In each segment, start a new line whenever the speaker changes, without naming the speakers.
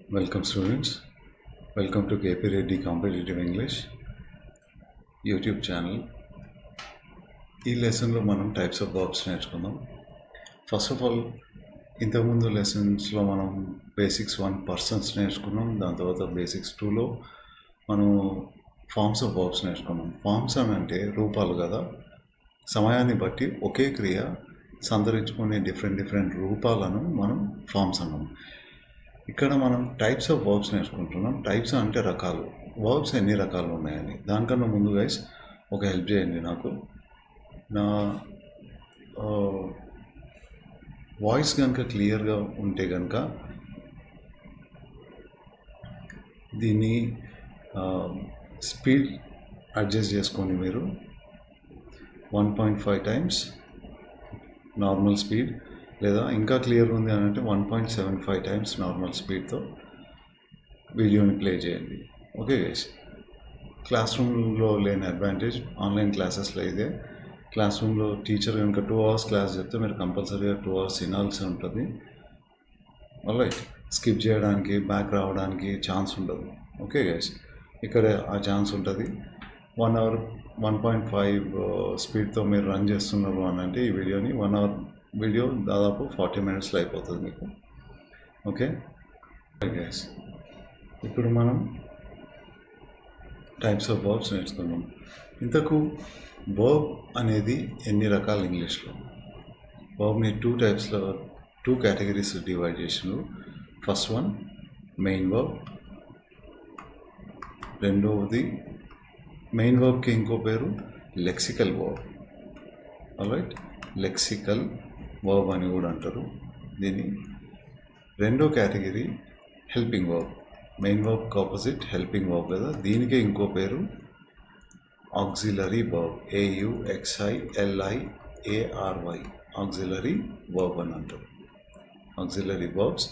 Welcome students. Welcome to KP Reddy Competitive English YouTube channel. ఈ లెసన్లో మనం types of verbs నేర్చుకుందాం. First of all ఇంతకుముందు లెసన్స్లో మనం బేసిక్స్ 1 పర్సన్స్ నేర్చుకున్నాం. దాని తర్వాత బేసిక్స్ 2లో మనం ఫార్మ్స్ ఆఫ్ వర్బ్స్ నేర్చుకున్నాం. ఫార్మ్స్ అని అంటే రూపాలు కదా, సమయాన్ని బట్టి ఒకే క్రియ సంతరించుకునే డిఫరెంట్ రూపాలను మనం ఫార్మ్స్ అన్నాం. ఇక్కడ మనం టైప్స్ ఆఫ్ వర్బ్స్ నేర్చుకుంటున్నాం. టైప్స్ అంటే రకాలు, వర్బ్స్ ఎన్ని రకాలు ఉన్నాయని. దానికన్నా ముందు గైస్ ఒక హెల్ప్ చేయండి నాకు. నా వాయిస్ కనుక క్లియర్గా ఉంటే కనుక దీన్ని స్పీడ్ అడ్జస్ట్ చేసుకోండి మీరు. 1.5 టైమ్స్ నార్మల్ స్పీడ్, లేదా ఇంకా క్లియర్ ఉంది అని అంటే 1.75 టైమ్స్ నార్మల్ స్పీడ్తో వీడియోని ప్లే చేయండి. ఓకే గైస్, క్లాస్ రూమ్లో లేని అడ్వాంటేజ్ ఆన్లైన్ క్లాసెస్లో ఇదే. క్లాస్ రూమ్లో టీచర్ కనుక 2 hours క్లాస్ చెప్తే మీరు కంపల్సరీగా 2 hours వినాల్సి ఉంటుంది. ఆల్రైట్, స్కిప్ చేయడానికి బ్యాక్ రావడానికి ఛాన్స్ ఉండదు. ఓకే గైస్, ఇక్కడ ఆ ఛాన్స్ ఉంటుంది. 1 hour 1.5 స్పీడ్తో మీరు రన్ చేస్తున్నారు అని అంటే ఈ వీడియోని 1 hour వీడియో దాదాపు 40 minutesలో అయిపోతుంది మీకు. ఓకే గైస్, ఇప్పుడు మనం టైప్స్ ఆఫ్ వర్బ్స్ నేర్చుకున్నాం. ఇంతకు వర్బ్ అనేది ఎన్ని రకాలు ఇంగ్లీష్లో? వర్బ్ని 2 కేటగిరీస్ డివైడ్ చేసినారు. ఫస్ట్ వన్ మెయిన్ వర్బ్, రెండవది మెయిన్ వర్బ్కి ఇంకో పేరు lexical verb. Alright, lexical verb అని కూడా అంటారు దీన్ని. రెండో కేటగిరీ హెల్పింగ్ వర్బ్. మెయిన్ వర్బ్కి ఆపోజిట్ హెల్పింగ్ వర్బ్ కదా, దీనికే ఇంకో పేరు auxiliary verb. AUXILIARY, auxiliary verb అని అంటారు. Auxiliary verbs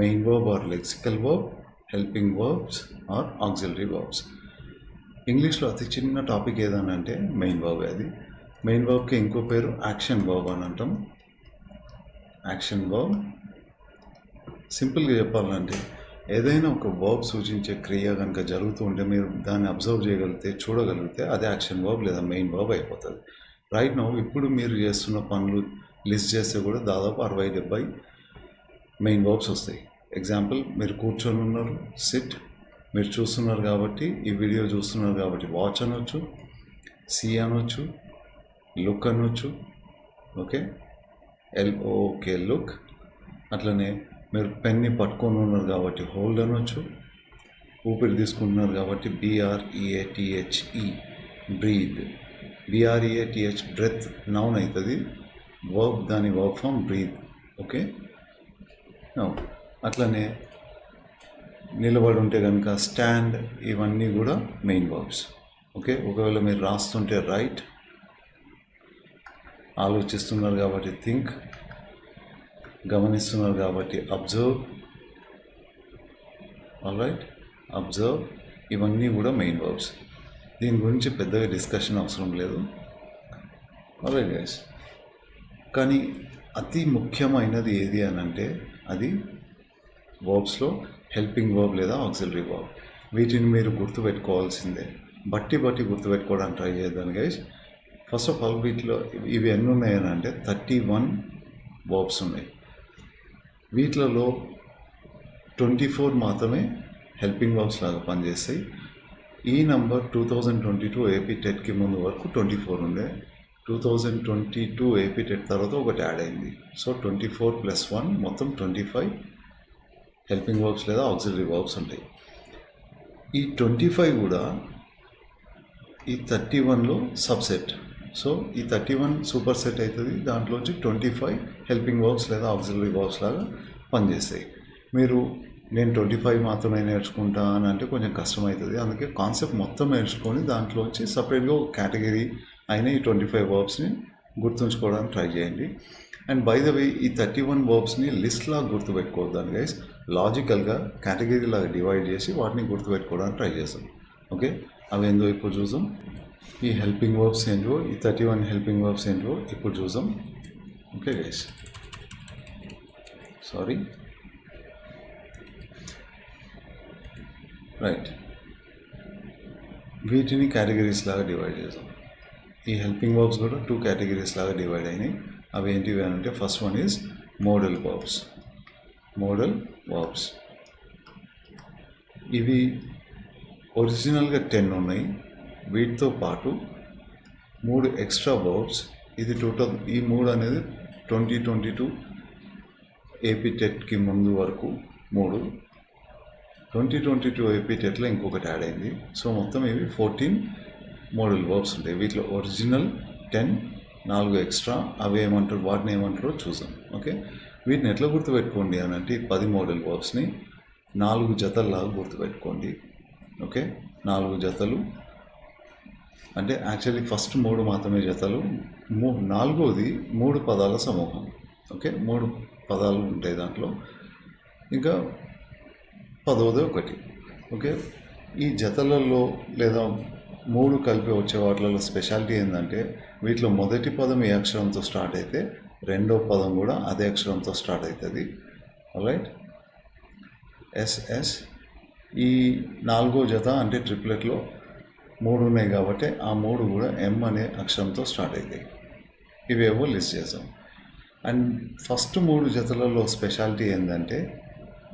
main verb or lexical verb, helping verbs or auxiliary verbs. ఇంగ్లీష్లో అతి చిన్న టాపిక్ ఏదని అంటే మెయిన్ వర్బ్. అది మెయిన్ వర్బ్కి ఇంకో పేరు యాక్షన్ వర్బ్ అని అంటాం. యాక్షన్ వర్బ్ సింపుల్గా చెప్పాలంటే ఏదైనా ఒక వర్బ్ సూచించే క్రియ కనుక జరుగుతూ ఉంటే మీరు దాన్ని అబ్జర్వ్ చేయగలిగితే, చూడగలిగితే అదే యాక్షన్ వర్బ్ లేదా మెయిన్ వర్బ్ అయిపోతుంది. రైట్ నౌ ఇప్పుడు మీరు చేస్తున్న పనులు లిస్ట్ చేస్తే కూడా దాదాపు 60-70 మెయిన్ వర్బ్స్ వస్తాయి. ఎగ్జాంపుల్, మీరు కూర్చొని ఉన్నారు, సిట్. మీరు చూస్తున్నారు కాబట్టి, ఈ వీడియో చూస్తున్నారు కాబట్టి వాచ్ అనొచ్చు, సీ అనొచ్చు, లుక్ అనొచ్చు. Okay, LOK look. అట్లనే మీరు పెన్ని పట్టుకొని ఉన్నారు కాబట్టి హోల్డ్ అనొచ్చు. ఊపిరి తీసుకుంటున్నారు కాబట్టి BREATHE breathe. BREATH breath noun అవుతుంది. వర్బ్, దాని వర్బ్ ఫామ్ బ్రీత్. ఓకే, అట్లనే నిలబడి ఉంటే కనుక స్టాండ్. ఇవన్నీ కూడా మెయిన్ వర్బ్స్. ఓకే, ఒకవేళ మీరు రాస్తుంటే రైట్, ఆలోచిస్తున్నారు కాబట్టి థింక్, గమనిస్తున్నారు కాబట్టి అబ్జర్వ్. Alright, observe. ఇవన్నీ కూడా మెయిన్ వర్బ్స్. దీని గురించి పెద్దగా డిస్కషన్ అవసరం లేదు. ఆల్రైట్ గైస్, కానీ అతి ముఖ్యమైనది ఏది అని అంటే అది వర్బ్స్లో హెల్పింగ్ వర్బ్ లేదా ఆక్సిలరీ వర్బ్. వీటిని మీరు గుర్తుపెట్టుకోవాల్సిందే. బట్టి గుర్తుపెట్టుకోవడానికి ట్రై చేద్దాం గైస్. ఫస్ట్ ఆఫ్ ఆల్ వీటిలో ఇవి ఎన్ని ఉన్నాయని అంటే 31 వర్బ్స్ ఉన్నాయి. వీటిలలో 24 మాత్రమే హెల్పింగ్ వర్బ్స్ లాగా పనిచేస్తాయి. ఈ నంబర్ 2022 AP టెట్కి ముందు వరకు 24 ఉండే. 2022 AP టెట్ తర్వాత ఒకటి యాడ్ అయింది. సో 24 + 1 మొత్తం 25 హెల్పింగ్ వర్బ్స్ లేదా ఆక్సిలరీ వర్బ్స్ ఉంటాయి. ఈ 25 కూడా ఈ 31లో సబ్సెట్. సో ఈ 31 సూపర్ సెట్ అవుతుంది. దాంట్లోంచి 25 హెల్పింగ్ వర్బ్స్ లేదా ఆక్సిలరీ వర్బ్స్ లాగా పనిచేస్తాయి. మీరు నేను 25 మాత్రమే నేర్చుకుంటా అని అంటే కొంచెం కష్టమవుతుంది. అందుకే కాన్సెప్ట్ మొత్తం నేర్చుకొని దాంట్లోంచి సపరేట్గా ఒక కేటగిరీ అయిన ఈ 25 వర్బ్స్ని గుర్తుంచుకోవడానికి ట్రై చేయండి. అండ్ బై ద వే, ఈ 31 వర్బ్స్ని లిస్ట్ లాగా గుర్తుపెట్టుకోవద్దాన్ని గైస్. లాజికల్గా కేటగిరీ లాగా డివైడ్ చేసి వాటిని గుర్తుపెట్టుకోవడానికి ట్రై చేస్తాం. ఓకే, అవి ఏందో ఇప్పుడు చూద్దాం. ఈ హెల్పింగ్ వర్బ్స్ ఏంటో, ఈ 31 హెల్పింగ్ వర్బ్స్ ఏంటో ఇప్పుడు చూద్దాం. Okay guys, sorry. రైట్. వీటిని కేటగిరీస్ లాగా డివైడ్ చేద్దాం. ఈ హెల్పింగ్ వర్బ్స్ కూడా 2 కేటగిరీస్ లాగా డివైడ్ అయినాయి. అవి ఏంటివి అంటే first one is modal verbs. Model verbs ఇవి ఒరిజినల్గా 10 ఉన్నాయి. వీటితో పాటు 3 ఎక్స్ట్రా వర్బ్స్. ఇది టోటల్ ఈ 3 అనేది 2022 ఏపీ టెట్కి ముందు వరకు 3, 2022 ఏపీ టెట్లో ఇంకొకటి యాడ్ అయింది. సో మొత్తం ఇవి 14 మోడల్ వర్బ్స్ ఉంటాయి. వీటిలో ఒరిజినల్ 10, 4 ఎక్స్ట్రా. అవి ఏమంటారు, వాటిని ఏమంటారో చూసాం. ఓకే, వీటిని ఎట్లా గుర్తుపెట్టుకోండి అని అంటే 10 మోడల్ వర్బ్స్ని 4 జతల్లాగా గుర్తుపెట్టుకోండి. ఓకే, 4 జతలు అంటే యాక్చువల్లీ ఫస్ట్ 3 మాత్రమే జతలు, 4వది 3 పదాల సమూహం. ఓకే, 3 పదాలు ఉంటాయి దాంట్లో, ఇంకా 10వది ఒకటి. ఓకే, ఈ జతలలో లేదా 3 కలిపి వచ్చే వాటిలలో స్పెషాలిటీ ఏంటంటే వీటిలో మొదటి పదం ఏ అక్షరంతో స్టార్ట్ అయితే రెండో పదం కూడా అదే అక్షరంతో స్టార్ట్ అవుతుంది. Right, SS. ఈ 4వ జత అంటే ట్రిప్లెట్లో 3 ఉన్నాయి కాబట్టి ఆ 3 కూడా ఎం అనే అక్షరంతో స్టార్ట్ అవుతాయి. ఇవేవో లిస్ట్ చేసాం. అండ్ ఫస్ట్ 3 జతలలో స్పెషాలిటీ ఏంటంటే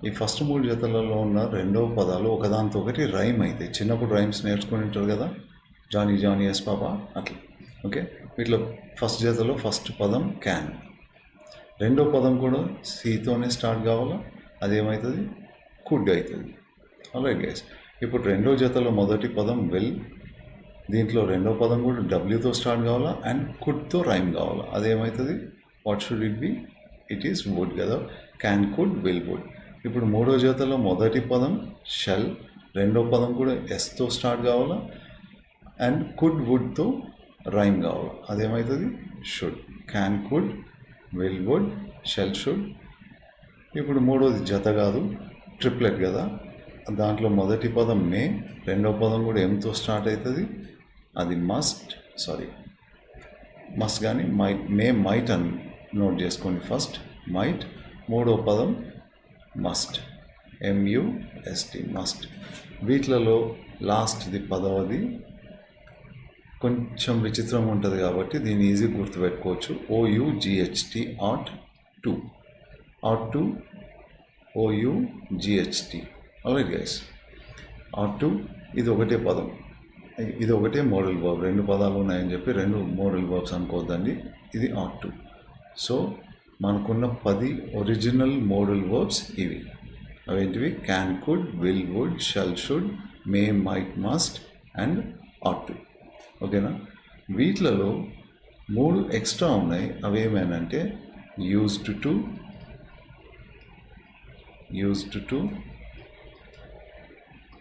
ఈ ఫస్ట్ 3 జతలలో ఉన్న రెండవ పదాలు ఒకదానితో ఒకటి రైమ్ అవుతాయి. చిన్నప్పుడు రైమ్స్ నేర్చుకుని ఉంటారు కదా, జానీ జానీ ఎస్ పాపా అట్లా. ఓకే, వీటిలో ఫస్ట్ జతలో ఫస్ట్ పదం క్యాన్, రెండో పదం కూడా సితోనే స్టార్ట్ కావాలా, అదేమవుతుంది కుడ్ అవుతుంది. ఆల్రైట్ గైస్, ఇప్పుడు రెండో జతలో మొదటి పదం వెల్, దీంట్లో రెండో పదం కూడా డబ్ల్యూతో స్టార్ట్ కావాలా అండ్ కుడ్తో రైమ్ కావాలా, అదేమవుతుంది what should it be, it is would కదా, క్యాన్ కుడ్ విల్ వుడ్. ఇప్పుడు మూడో జతలో మొదటి పదం షెల్, రెండో పదం కూడా ఎస్తో స్టార్ట్ కావాలా అండ్ కుడ్ వుడ్తో రైమ్ కావాలి, అదేమవుతుంది should, can could will would shall should. ఇప్పుడు మూడోది జత కాదు, ట్రిప్లెట్ కదా, దాంట్లో మొదటి పదం మే, రెండో పదం కూడా ఎంతో స్టార్ట్ అవుతుంది, అది మస్ట్ కానీ మైట్ అని నోట్ చేసుకోండి. ఫస్ట్ మైట్, మూడో పదం మస్ట్, ఎంయుఎస్టి మస్ట్. వీటిలలో లాస్ట్ది 10వది కొంచెం విచిత్రం ఉంటుంది కాబట్టి దీన్ని ఈజీ గుర్తుపెట్టుకోవచ్చు. OUGHT ought to OUGHT. Alright guys, ought to ఇది ఒకటే పదం, ఇది ఒకటే మోడల్ వర్బ్. 2 పదాలు ఉన్నాయని చెప్పి 2 మోడల్ వర్బ్స్ అనుకోవద్దండి, ఇది ఆట్ టు. సో మనకున్న 10 ఒరిజినల్ మోడల్ వర్బ్స్ ఇవి. అవేంటివి can could will would shall should may might must and ought to. ఓకేనా, వీటిలలో 3 ఎక్స్ట్రా ఉన్నాయి. అవి ఏమైనాంటే used to,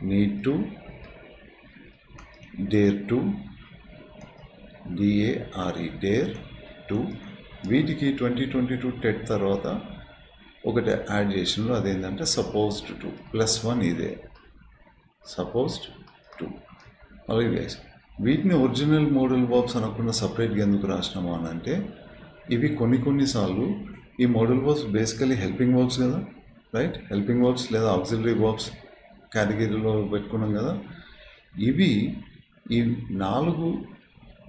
need to, dare to, DARE dare to. వీటికి 2022 టెట్ తర్వాత ఒకటి యాడ్ చేసినారు, అదేంటంటే సపోజ్డ్ టు +1. ఇదే సపోజ్డ్ టు. అలాగే గైస్, వీటిని ఒరిజినల్ మోడల్ వర్బ్స్ అనకుండా సపరేట్గా ఎందుకు రాసినామా అని అంటే ఇవి కొన్నిసార్లు ఈ modal verbs basically helping verbs కదా, రైట్, హెల్పింగ్ వర్బ్స్ లేదా ఆక్సిలరీ వర్బ్స్ కేటగిరీలో పెట్టుకున్నాం కదా. ఇవి ఈ 4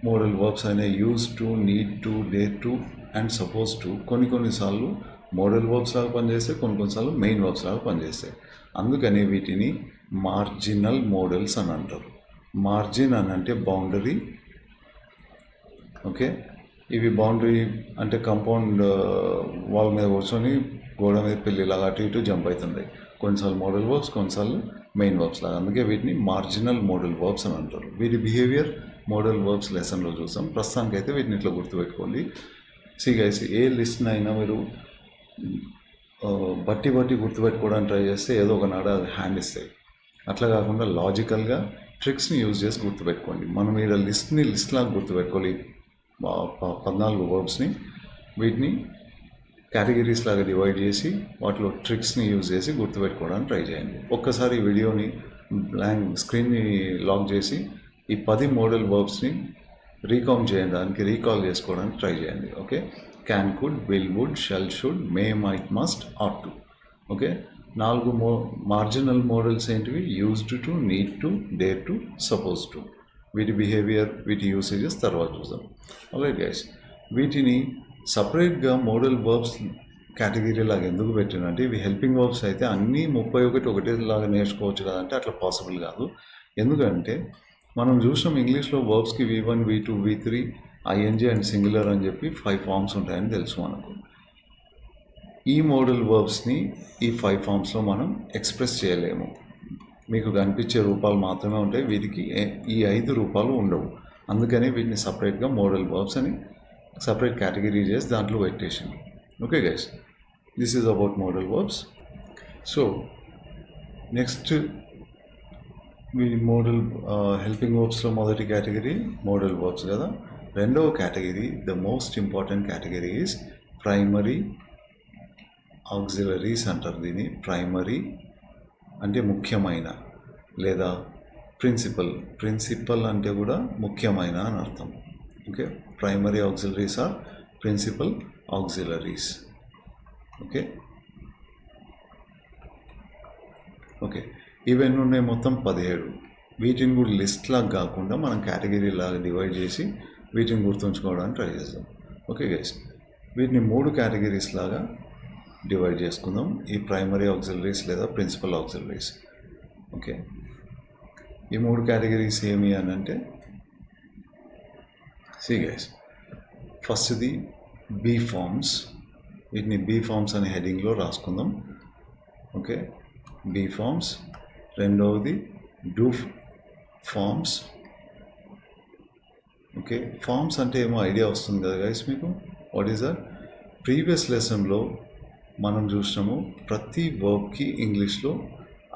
మోడల్ వర్బ్స్ అయిన use to, need to, dare to and suppose to కొన్నిసార్లు మోడల్ వర్బ్స్ లాగా పనిచేస్తాయి, కొన్నిసార్లు మెయిన్ వర్బ్స్ లాగా పనిచేస్తాయి. అందుకని వీటిని మార్జినల్ మోడల్స్ అని అంటారు. మార్జిన్ అని అంటే బౌండరీ. ఓకే, ఇవి బౌండరీ అంటే కాంపౌండ్ వాల్ మీద కూర్చొని గోడ మీద పెళ్ళిలాగా అటు ఇటు జంప్ అవుతుంటాయి. కొన్నిసార్లు మోడల్ వర్బ్స్, కొన్నిసార్లు మెయిన్ వర్బ్స్ లాగా. అందుకే వీటిని మార్జినల్ మోడల్ వర్బ్స్ అని అంటారు. వీటి బిహేవియర్ మోడల్ వర్బ్స్ లెసన్లో చూసాం. ప్రస్తుతానికైతే వీటిని ఇట్లా గుర్తుపెట్టుకోండి. గైస్, ఏ లిస్ట్ని అయినా మీరు బట్టి గుర్తుపెట్టుకోవడానికి ట్రై చేస్తే ఏదో ఒక నాడ అది హ్యాండ్ ఇస్తాయి. అట్లా కాకుండా లాజికల్గా ట్రిక్స్ని యూజ్ చేసి గుర్తుపెట్టుకోండి. మనం ఈ లిస్ట్ లాగా గుర్తుపెట్టుకోవాలి. 14 వర్బ్స్ని వీటిని కేటగిరీస్ లాగా డివైడ్ చేసి వాటిలో ట్రిక్స్ని యూజ్ చేసి గుర్తుపెట్టుకోవడానికి ట్రై చేయండి. ఒక్కసారి వీడియోని స్క్రీన్ని లాక్ చేసి ఈ 10 మోడల్ వర్బ్స్ని రీకౌంట్ చేయడానికి, రీకాల్ చేసుకోవడానికి ట్రై చేయండి. Okay, can could will would shall should may might must ought to. Okay, 4 marginal modals ఏంటివి? Used to, need to, dare to, suppose to. వీటి బిహేవియర్, వీటి యూసేజెస్ తర్వాత చూద్దాం. ఆల్రైట్ గైస్, వీటిని సపరేట్గా మోడల్ వర్బ్స్ కేటగిరీ లాగా ఎందుకు పెట్టినంటే, ఇవి హెల్పింగ్ వర్బ్స్ అయితే అన్నీ 31 ఒకటేలాగా నేర్చుకోవచ్చు కదంటే అట్లా పాసిబుల్ కాదు. ఎందుకంటే మనం చూసినాం ఇంగ్లీష్లో వర్బ్స్కి V1, V2, V3, ING and singular అని చెప్పి 5 ఫామ్స్ ఉంటాయని తెలుసు మనకు. ఈ మోడల్ వర్బ్స్ని ఈ 5 ఫామ్స్లో మనం ఎక్స్ప్రెస్ చేయలేము. మీకు కనిపించే రూపాలు మాత్రమే ఉంటాయి, వీటికి ఈ 5 రూపాలు ఉండవు. అందుకని వీటిని సపరేట్గా మోడల్ వర్బ్స్ అని సపరేట్ కేటగిరీ చేసి దాంట్లో పెట్టేసింది. Okay guys, this is about modal verbs. So next modal helping వర్బ్స్లో మొదటి కేటగిరీ మోడల్ వర్బ్స్ కదా. రెండవ category, the most important category is primary auxiliaries అంటారు దీన్ని. ప్రైమరీ అంటే ముఖ్యమైన, లేదా ప్రిన్సిపల్ అంటే కూడా ముఖ్యమైన అని అర్థం. Okay, primary auxiliaries or principal auxiliaries. Okay okay ఇవన్నీ ఉన్నాయి మొత్తం 17. వీటిని కూడా లిస్ట్ లాగా కాకుండా మనం కేటగిరీ లాగా డివైడ్ చేసి వీటిని గుర్తుంచుకోవడానికి ట్రై చేద్దాం. ఓకే గైస్, వీటిని 3 కేటగిరీస్ లాగా డివైడ్ చేసుకుందాం, ఈ ప్రైమరీ ఆక్సిలరీస్ లేదా ప్రిన్సిపల్ ఆక్సిలరీస్. ఓకే, ఈ 3 కేటగిరీస్ ఏమి అని అంటే, సి గైస్, ఫస్ట్ది బీ ఫార్మ్స్. వీటిని బీ ఫార్మ్స్ అనే హెడింగ్లో రాసుకుందాం. Okay, be forms. రెండవది డూ ఫార్మ్స్. ఓకే, ఫార్మ్స్ అంటే ఏమో ఐడియా వస్తుంది కదా గైస్ మీకు. What is that? ప్రీవియస్ లెసన్లో మనం చూసినాము ప్రతి వర్బ్కి ఇంగ్లీష్లో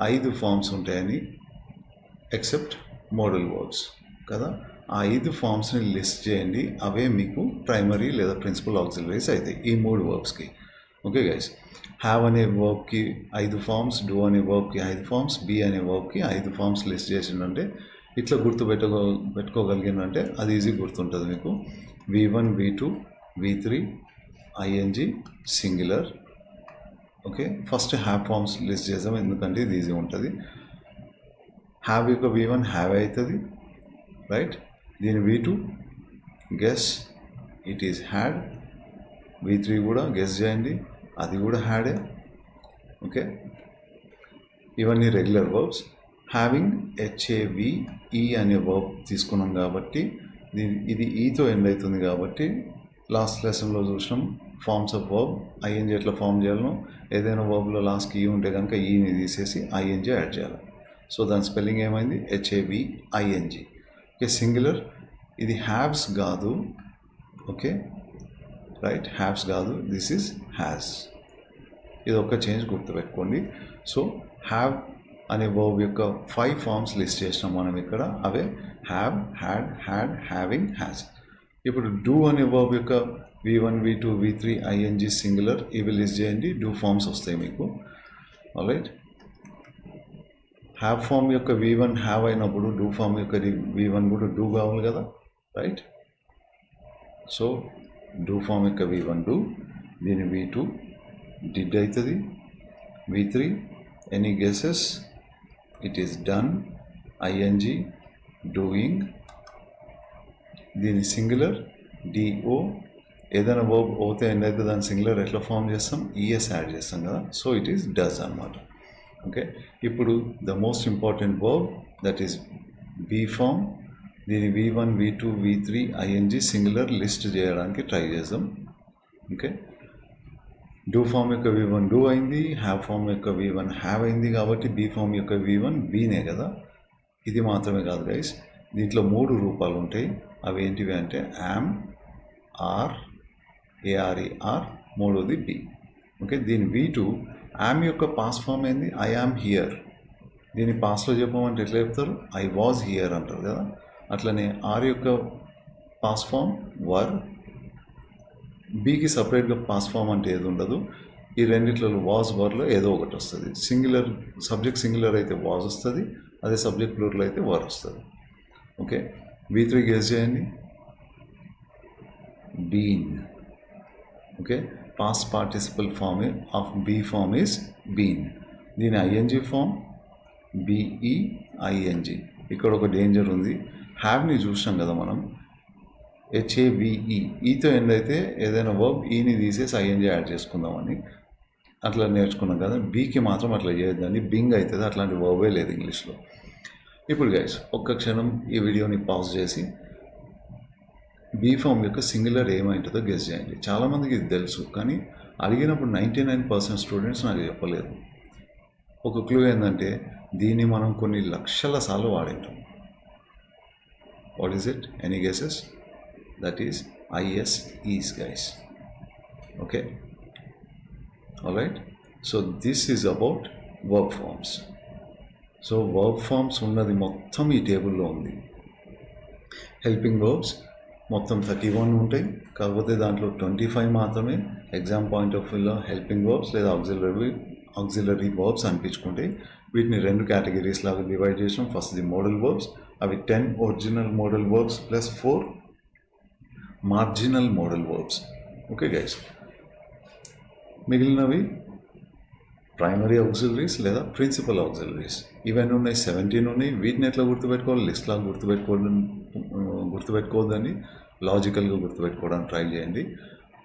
5 ఫార్మ్స్ ఉంటాయని, ఎక్సెప్ట్ మోడల్ వర్బ్స్ కదా. ఆ 5 ఫార్మ్స్ని లిస్ట్ చేయండి, అవే మీకు ప్రైమరీ లేదా ప్రిన్సిపల్ ఆక్సిలరీస్ అవుతాయి ఈ 3 వర్బ్స్కి. ఓకే గైస్, హ్యావ్ అనే వర్బ్కి 5 ఫార్మ్స్, డూ అనే వర్బ్కి 5 ఫార్మ్స్, బీ అనే వర్బ్కి 5 ఫార్మ్స్ లిస్ట్ చేసిందంటే ఇట్లా పెట్టుకోగలిగిందంటే అది ఈజీ గుర్తుంటుంది మీకు. V1, V2, V3, ING, singular. Okay, first have forms list చేద్దాం ఎందుకంటే ఇది ఈజీ ఉంటుంది. హ్యావ్ యొక్క V1 హ్యావ్ అవుతుంది, రైట్. దీని V2 guess, it is had. V3 కూడా గెస్ చేయండి, అది కూడా హ్యాడే. ఓకే, ఇవన్నీ రెగ్యులర్ వర్బ్స్. హ్యావింగ్ HAVE అనే వర్బ్ తీసుకున్నాం కాబట్టి ఇది ఈతో ఎండ్ అవుతుంది కాబట్టి లాస్ట్ లెసన్లో చూసినాం ఫార్మ్స్ ఆఫ్ వర్బ్. ING ఎట్లా ఫామ్ చేయాలనో, ఏదైనా వర్బ్లో లాస్ట్కి ఈ ఉంటే కనుక ఈని తీసేసి ING యాడ్ చేయాలి. సో దాని స్పెల్లింగ్ ఏమైంది? HAVING. Okay, singular. ఇది హ్యావ్స్ కాదు. ఓకే రైట్, హ్యావ్స్ కాదు, దిస్ ఈజ్ హ్యాస్. ఇది ఒక్క చేంజ్ గుర్తుపెట్టుకోండి. సో హ్యావ్ అనే వర్బ్ యొక్క 5 ఫార్మ్స్ లిస్ట్ చేసినాం మనం ఇక్కడ, అవే have, had, had, having, has. ఇప్పుడు డూ అనే వర్బ్ యొక్క V1, V2, V3, ING, singular ఇవి లిస్ట్ చేయండి, డూ ఫార్మ్స్ వస్తాయి మీకు. ఆల్రైట్, హ్యావ్ ఫార్మ్ యొక్క V1 హ్యావ్ అయినప్పుడు డూ ఫార్మ్ యొక్క V1 కూడా డూ కావాలి కదా, రైట్. సో డూ ఫార్మ్ యొక్క V1 డూ, దీని V2 డిడ్ అవుతుంది. V3 any guesses, it is done. ING doing. దీని సింగులర్ DO. ఏదైనా వర్బ్ ఓతే ఎండ్ అయితే దాని సింగులర్ ఎట్లా ఫామ్ చేస్తాం? ES యాడ్ చేస్తాం కదా, సో ఇట్ ఈస్ డస్ అన్నమాట. ఓకే, ఇప్పుడు the most important verb that is be form. దీని V1, V2, V3, ING, singular list చేయడానికి ట్రై చేద్దాం. ఓకే, డూ ఫామ్ యొక్క V1 డూ అయింది, హ్యావ్ ఫామ్ యొక్క V1 హ్యావ్ అయింది కాబట్టి బీ ఫామ్ యొక్క V1 బీనే కదా. ఇది మాత్రమే కాదు గైస్, దీంట్లో 3 రూపాలు ఉంటాయి. అవి ఏంటివి అంటే యామ్, ఆర్, ARER, మూడోది బి. ఓకే, దీని V2 యామ్ యొక్క పాస్ ఫామ్ ఏంది? I am here. దీన్ని పాస్లో చెప్పమంటే ఎట్లా చెప్తారు? ఐ వాజ్ హియర్ అంటారు కదా. అట్లనే ఆర్ యొక్క పాస్ ఫామ్ వర్. బీకి సపరేట్గా పాస్ ఫామ్ అంటే ఏది ఉండదు. ఈ రెండిట్లలో వాజ్, వర్లో ఏదో ఒకటి వస్తుంది. సింగులర్ సబ్జెక్ట్ సింగులర్ అయితే వాజ్ వస్తుంది, అదే సబ్జెక్ట్ ప్లూరల్ అయితే వర్ వస్తుంది. ఓకే, V3 గెస్ చేయండి. Been. Okay, past participle form of be form is been. దీని ఐఎన్జీ ఫామ్ బిఈఐఎన్జీ. ఇక్కడ ఒక డేంజర్ ఉంది. హ్యావ్ని చూసాం కదా మనం, హెచ్ఏబిఈ, ఈతో ఎండ్ అయితే ఏదైనా వర్బ్ ఈని తీసేసి ఐఎన్జీ యాడ్ చేసుకుందామని అట్లా నేర్చుకున్నాం కదా. బీకి మాత్రం అట్లా చేయొద్దండి, బింగ్ అవుతుంది. అట్లాంటి వర్బే లేదు ఇంగ్లీష్లో. ఇప్పుడు గైస్ ఒక్క క్షణం ఈ వీడియోని పాజ్ చేసి బీ ఫామ్ యొక్క సింగులర్ ఏమైంటుందో గెస్ చేయండి. చాలామందికి ఇది తెలుసు, కానీ అడిగినప్పుడు 99% స్టూడెంట్స్ నాకు చెప్పలేదు. ఒక క్లూ ఏంటంటే దీన్ని మనం కొన్ని లక్షల సార్లు వాడింటాం. What is it? Any guesses? That is I S is guys. Okay, alright. So this is about verb forms. So verb forms ఉన్నది మొత్తం ఈ టేబుల్లో ఉంది. హెల్పింగ్ వర్బ్స్ మొత్తం 31 ఉంటాయి, కాకపోతే దాంట్లో 25 మాత్రమే ఎగ్జామ్ పాయింట్ ఆఫ్ వ్యూలో హెల్పింగ్ వర్బ్స్ లేదా ఆక్సిలరీ వర్బ్స్ అనిపించుకుంటాయి. వీటిని 2 కేటగిరీస్ లాగా డివైడ్ చేసాం. ఫస్ట్ ది మోడల్ వర్బ్స్, అవి 10 original modal verbs plus 4 marginal modal verbs. Okay guys, మిగిలినవి ప్రైమరీ ఆక్సిలరీస్ లేదా ప్రిన్సిపల్ ఆక్సిలరీస్. ఇవన్నీ ఉన్నాయి, 17 ఉన్నాయి. వీటిని ఎట్లా గుర్తుపెట్టుకోవాలి? లిస్ట్ లాగా గుర్తుపెట్టుకోవద్దని లాజికల్గా గుర్తుపెట్టుకోవడానికి ట్రై చేయండి.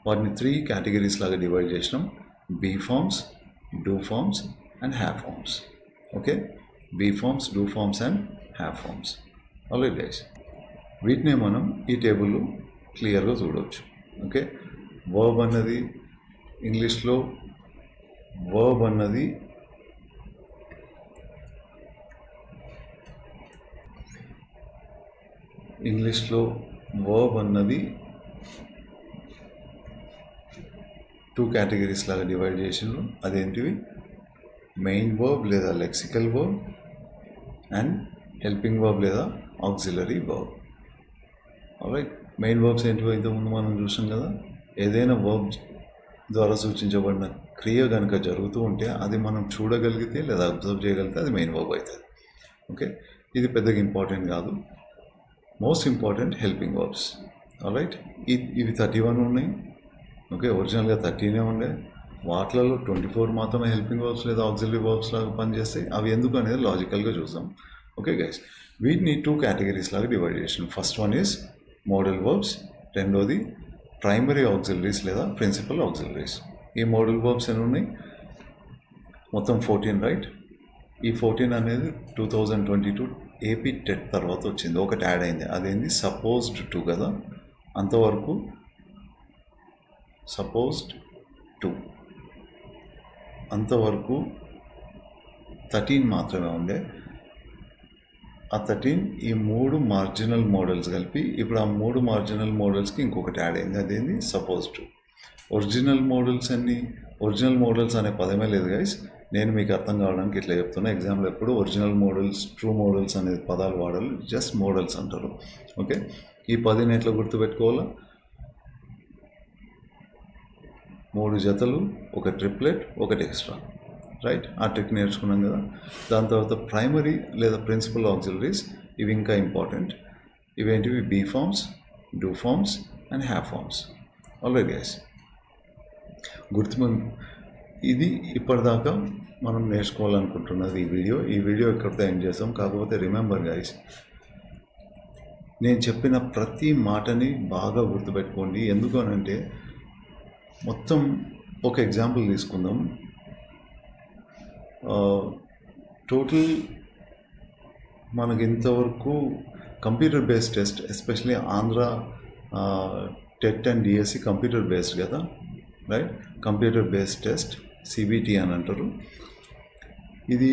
వాటిని 3 కేటగిరీస్ లాగా డివైడ్ చేసినాం: be forms, do forms and have forms. Okay, be forms, do forms and have forms. Alright guys, వీటినే మనం ఈ టేబుల్లో క్లియర్గా చూడవచ్చు. ఓకే, వర్బ్ అన్నది ఇంగ్లీష్లో వర్బ్ అన్నది టూ కేటగిరీస్ లాగా డివైడ్ చేసిండ్రు. అదేంటివి? మెయిన్ వర్బ్ లేదా lexical verb and helping verb లేదా auxiliary verb. Alright, main verbs ఏంటివో ఇంతకుముందు మనం చూసాం కదా. ఏదైనా వర్బ్ ద్వారా సూచించబడిన క్రియ కనుక జరుగుతూ ఉంటే అది మనం చూడగలిగితే లేదా అబ్జర్వ్ చేయగలిగితే అది మెయిన్ వర్బ్ అవుతుంది. ఓకే, ఇది పెద్దగా ఇంపార్టెంట్ కాదు. Most important helping verbs. Alright, ఇవి 31 ఉన్నాయి. ఓకే, ఒరిజినల్గా 13 ఉండే. వాటిలలో 24 మాత్రమే హెల్పింగ్ వర్బ్స్ లేదా ఆక్సిలరీ వర్బ్స్ లాగా పనిచేస్తాయి. అవి ఎందుకు అనేది లాజికల్గా చూద్దాం. ఓకే గైస్, వీటిని 2 కేటగిరీస్ లాగా డివైడ్ చేసినాం. First one is modal verbs, రెండోది ప్రైమరీ ఆక్సిలరీస్ లేదా ప్రిన్సిపల్ ఆక్సిలరీస్. ఈ మోడల్ వర్బ్స్ ఎన్ని ఉన్నాయి? మొత్తం 14, రైట్? ఈ 14 అనేది 2022 ఏపీ టెట్ తర్వాత వచ్చింది. ఒకటి యాడ్ అయింది, అదేంది? సపోజ్డ్ టు కదా. అంతవరకు సపోజ్డ్ టు అంతవరకు 13 మాత్రమే ఉండే. ఆ 13 ఈ 3 మార్జినల్ మోడల్స్ కలిపి ఇప్పుడు ఆ 3 మార్జినల్ మోడల్స్కి ఇంకొకటి యాడ్ అయింది, అదేంది? Suppose to. ఒరిజినల్ మోడల్స్ అనే పదమే లేదు గైస్. నేను మీకు అర్థం కావడానికి ఇట్లా చెప్తున్నా. ఎగ్జామ్లో ఎప్పుడు ఒరిజినల్ మోడల్స్, ట్రూ మోడల్స్ అనే పదాలు వాడాలి, జస్ట్ మోడల్స్ అంటారు. ఓకే, ఈ 10ని ఎట్లా గుర్తుపెట్టుకోవాలా? 3 జతలు, ఒక ట్రిప్లెట్, ఒకటి ఎక్స్ట్రా, రైట్? ఆ ట్రిక్ నేర్చుకున్నాం కదా. దాని తర్వాత ప్రైమరీ లేదా ప్రిన్సిపల్ ఆక్సిలరీస్, ఇవి ఇంకా ఇంపార్టెంట్. ఇవేంటివి? Be forms, do forms and have forms. Already guys, ఇది ఇప్పటిదాకా మనం నేర్చుకోవాలనుకుంటున్నది ఈ వీడియో ఇక్కడితో ఎండ్ చేస్తాం. కాకపోతే రిమెంబర్ గైస్, నేను చెప్పిన ప్రతి మాటని బాగా గుర్తుపెట్టుకోండి. ఎందుకు అనంటే, మొత్తం ఒక ఎగ్జాంపుల్ తీసుకుందాం. టోటల్ మనకి ఇంతవరకు computer based test, especially Andhra TET and DSC computer based కదా, right? Computer based test, CBT అని అంటారు. ఇది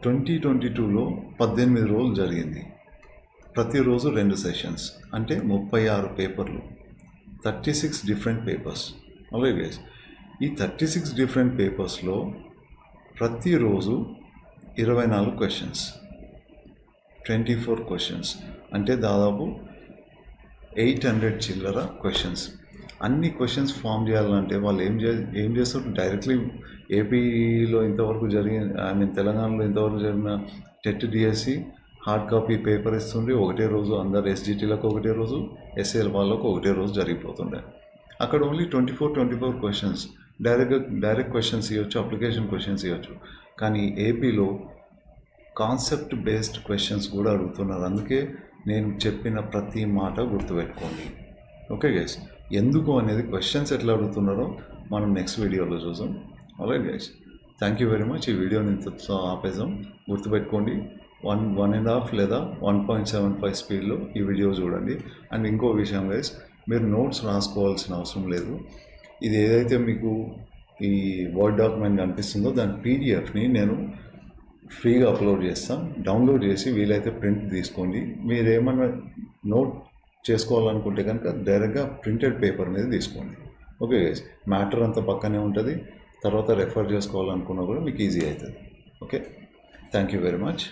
2022లో 18 రోజులు జరిగింది. ప్రతిరోజు 2 సెషన్స్, అంటే 36 పేపర్లు, 36 డిఫరెంట్ పేపర్స్. అలాగే గైస్, ఈ 36 డిఫరెంట్ పేపర్స్లో ప్రతిరోజు 24 క్వశ్చన్స్, 24 క్వశ్చన్స్, అంటే దాదాపు 800 చిల్లర క్వశ్చన్స్. అన్ని క్వశ్చన్స్ ఫామ్ చేయాలంటే వాళ్ళు ఏం చేస్తారు? డైరెక్ట్లీ ఏపీలో ఇంతవరకు తెలంగాణలో ఇంతవరకు జరిగిన TET DSC hard copy paper ఇస్తుండే ఒకటే రోజు, అందరు ఎస్జిటీలకు ఒకటే రోజు, ఎస్ఏఎల్ వాళ్ళకు ఒకటే రోజు జరిగిపోతుండే. అక్కడ ఓన్లీ 24 క్వశ్చన్స్ డైరెక్ట్ క్వశ్చన్స్ ఇవ్వచ్చు, అప్లికేషన్ క్వశ్చన్స్ ఇవ్వచ్చు. కానీ ఏపీలో కాన్సెప్ట్ బేస్డ్ క్వశ్చన్స్ కూడా అడుగుతున్నారు. అందుకే నేను చెప్పిన ప్రతి మాట గుర్తుపెట్టుకోండి. ఓకే గైస్, ఎందుకు అనేది క్వశ్చన్స్ ఎట్లా అడుగుతున్నారో మనం నెక్స్ట్ వీడియోలో చూద్దాం. Alright guys, thank you very much. ఈ వీడియోని ఇంత ఆపేద్దాం. గుర్తుపెట్టుకోండి, 1.5 లేదా 1.75 స్పీడ్లో ఈ వీడియో చూడండి. అండ్ ఇంకో విషయం గైస్, మీరు నోట్స్ రాసుకోవాల్సిన అవసరం లేదు. ఇది ఏదైతే మీకు ఈ వర్డ్ డాక్యుమెంట్ కనిపిస్తుందో దాని పీడిఎఫ్ని నేను ఫ్రీగా అప్లోడ్ చేస్తాం. డౌన్లోడ్ చేసి వీలైతే ప్రింట్ తీసుకోండి. మీరు ఏమన్నా నోట్ చేసుకోవాలనుకుంటే కనుక డైరెక్ట్గా ప్రింటెడ్ పేపర్ మీద తీసుకోండి. ఓకే గైస్, మ్యాటర్ అంతా పక్కనే ఉంటుంది. తర్వాత రెఫర్ చేసుకోవాలనుకున్నా కూడా మీకు ఈజీ అవుతుంది. Okay, thank you very much.